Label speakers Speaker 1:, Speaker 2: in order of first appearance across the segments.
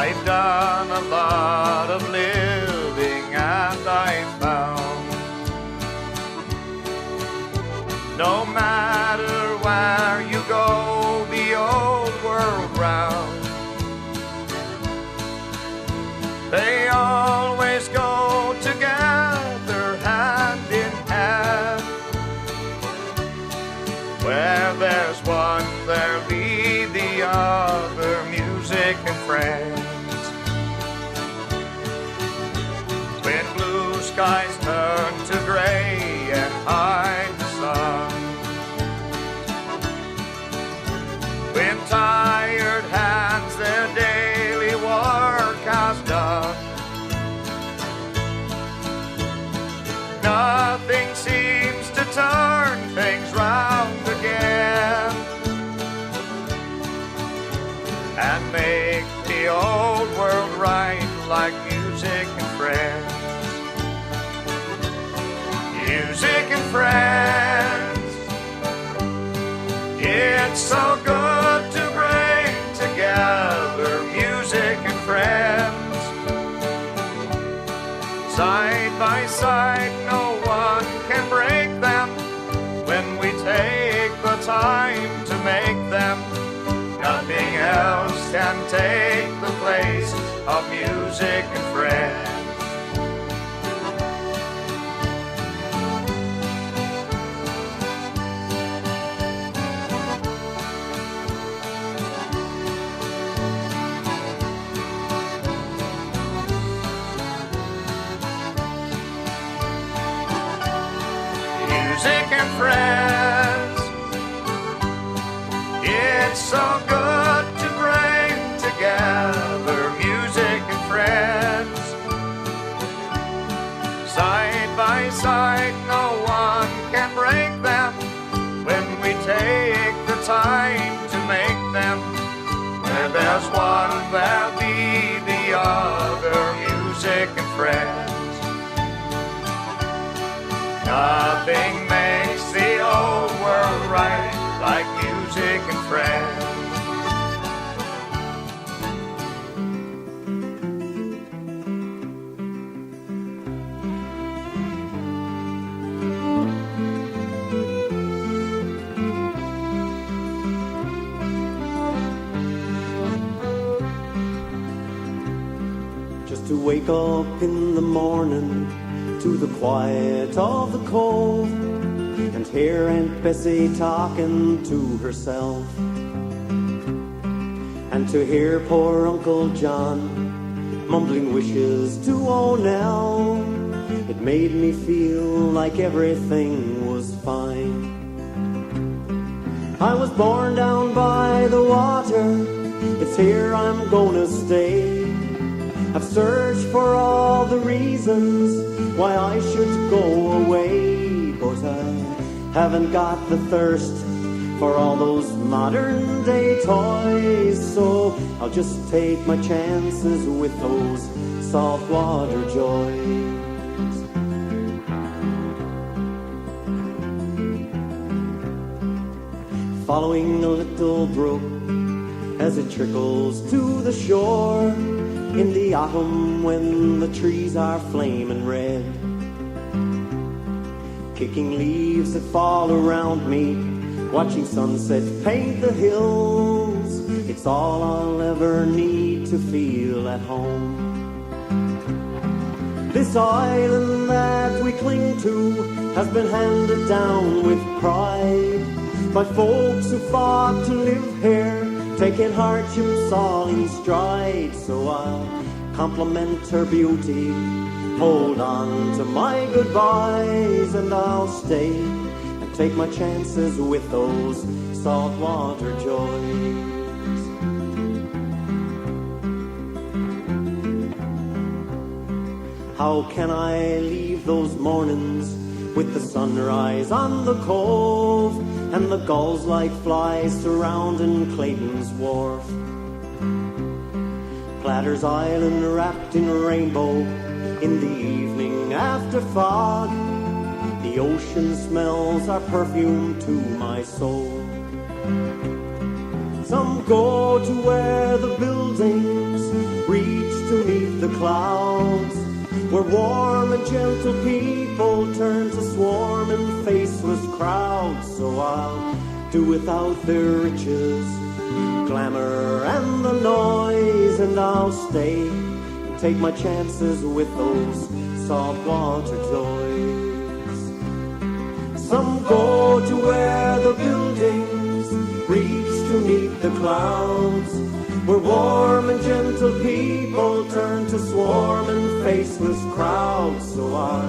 Speaker 1: I've done a lot of living and I've found no matter where you go the old world round, they always go together hand in hand. Where there's one, there'll be the other, music and friends. When blue skies turn to gray and hide the sun, when tired hands their daily work has done, nothing seems to turn things round again and make the old world right like music and friends. Music and friends, it's so good to bring together music and friends. Side by side, no one can break them when we take the time to make them. Nothing else can take the place of music and friends. Music and friends, it's so good to bring together music and friends. Side by side, no one can break them when we take the time to make them. Where there's one, there'll be the other, music and friends. Nothing makes the old world right like music and friends.
Speaker 2: Just to wake up in the morning to the quiet of the cove and hear Aunt Bessie talking to herself, and to hear poor Uncle John mumbling wishes to old Nell, it made me feel like everything was fine. I was born down by the water, it's here I'm gonna stay. I've searched for all the reasons why I should go away, but I haven't got the thirst for all those modern day toys, so I'll just take my chances with those saltwater joys. Following a little brook as it trickles to the shore in the autumn when the trees are flaming red, kicking leaves that fall around me, watching sunset paint the hills. It's all I'll ever need to feel at home. This island that we cling to has been handed down with pride by folks who fought to live here, taking hardships all in stride. So I'll compliment her beauty, hold on to my goodbyes, and I'll stay and take my chances with those saltwater joys. How can I leave those mornings with the sunrise on the cove and the gulls like flies surrounding Clayton's wharf? Platter's Island wrapped in rainbow in the evening after fog. The ocean smells are perfume to my soul. Some go to where the buildings reach clouds, where warm and gentle people turn to swarm in faceless crowds. So I'll do without their riches, glamour and the noise, and I'll stay and take my chances with those saltwater toys. Some go to where the buildings reach to meet the clouds, where warm and gentle people turn to swarm in faceless crowds. So I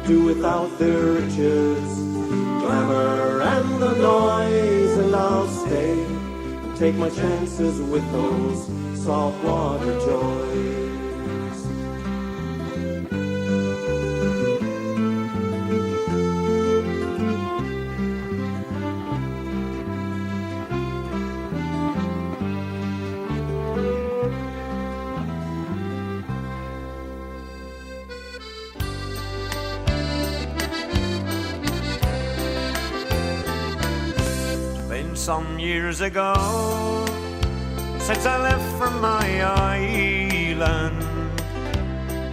Speaker 2: do without their riches, glamour and the noise, and I'll stay and take my chances with those saltwater joys.
Speaker 1: Some years ago, since I left from my island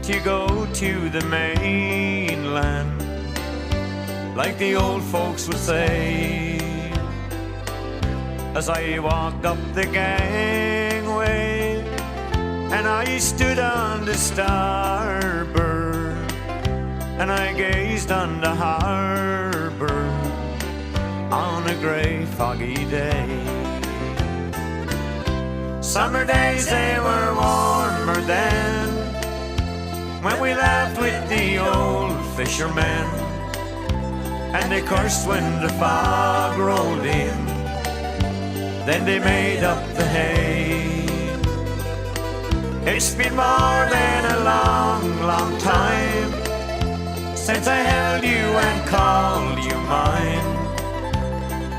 Speaker 1: to go to the mainland, like the old folks would say, as I walked up the gangway and I stood on the starboard and I gazed on the harbor on a grey foggy day. Summer days, they were warmer then, when we laughed with the old fishermen, and they cursed when the fog rolled in. Then they made up the hay. It's been more than a long, long time since I held you and called you mine,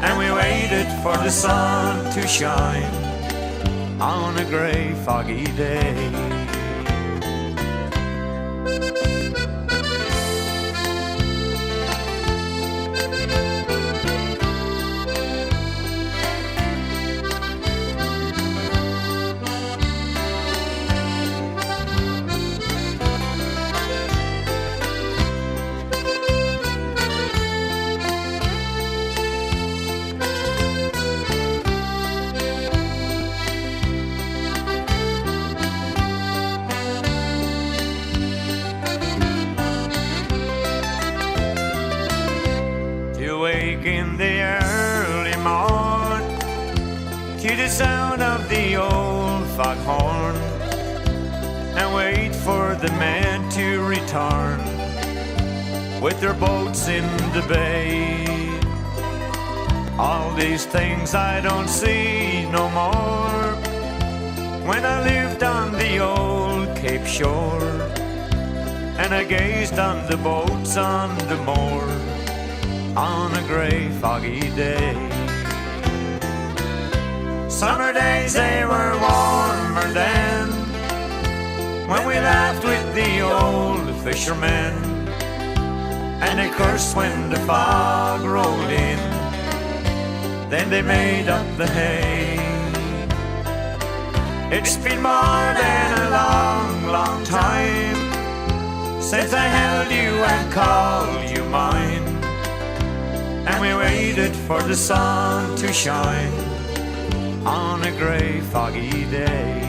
Speaker 1: and we waited for the sun to shine on a grey foggy day. In the early morn, to the sound of the old foghorn, and wait for the men to return with their boats in the bay. All these things I don't see no more when I lived on the old Cape shore, and I gazed on the boats on the moor on a grey foggy day. Summer days, they were warmer then, when we laughed with the old fishermen, and they cursed when the fog rolled in. Then they made up the hay. It's been more than a long, long time since I held you and called you mine, and we waited for the sun to shine on a grey foggy day.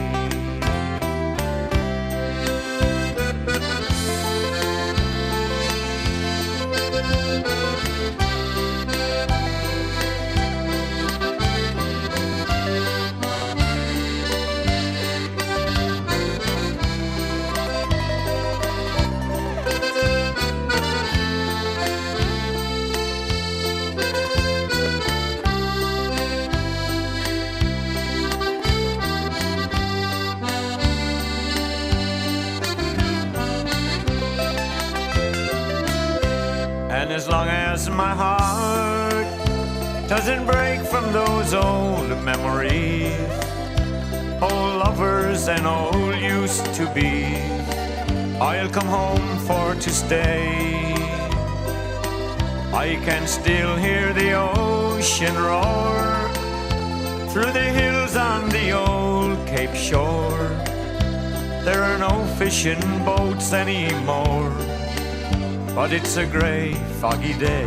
Speaker 1: And as long as my heart doesn't break from those old memories, old lovers and old used to be, I'll come home for to stay. I can still hear the ocean roar through the hills on the old Cape shore, There are no fishing boats anymore, but it's a grey, foggy day.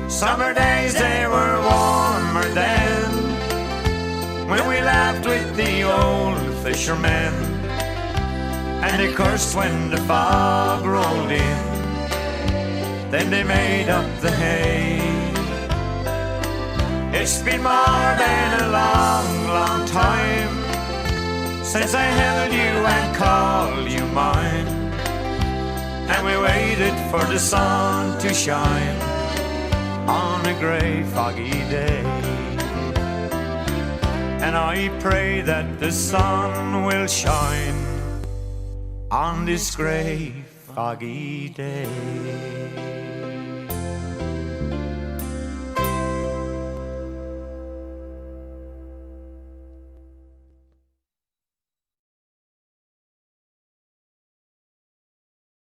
Speaker 1: Summer days, they were warmer then, when we laughed with the old fishermen, and they cursed when the fog rolled in. Then they made up the hay. It's been more than a long, long time since I held you and called you mine, and we waited for the sun to shine on a grey, foggy day. And I pray that the sun will shine on this grey, foggy day.